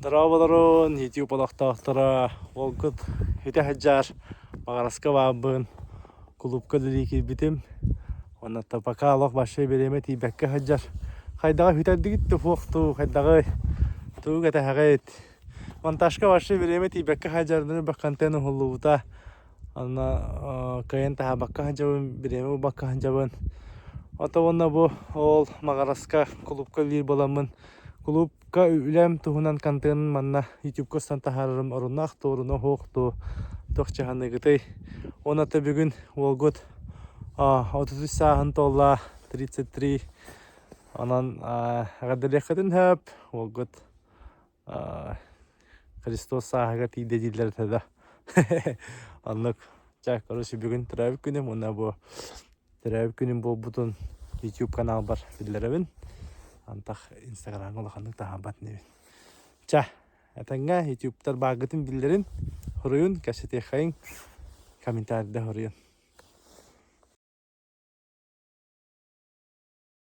Здраволорон, YouTube олақтақтыра, олгыт хүті хаджар, бағараска бабын, клубка ділейкі бітім. Онатта пока алақ башы береме тейбәкке хаджар. Қайдаға хүтәрдігітті фоқту, қайдағы туғы әті хағайт. Монтажка башы береме тейбәкке хаджардыны баққантені холлуыта. Ана кайын таға баққа хаджабын, береме баққа хаджабын. Ата онна бұ ол мағараска клубка лир боламын. Клубка үлем туһунан кантын манна YouTube-ка сантахарым орунах торуна хоқту тохчаханы гытай. Онаты бүгін ол год 33 сағын толла 33 анан ғадырекетін хөп ол год Христос сағыға тейді дейлер тәді. Анлық чак, короче, бүгін түрәбік күнім, онна бұ түрәбік күнім бұл бұтын YouTube канал бар білдеребін. Антах Instagram олақандық тағабат небен. Ча, әтәңға YouTube'тар бағытын білдерін, хұрыйын, кәсетек қайын, комментарийді хұрыйын.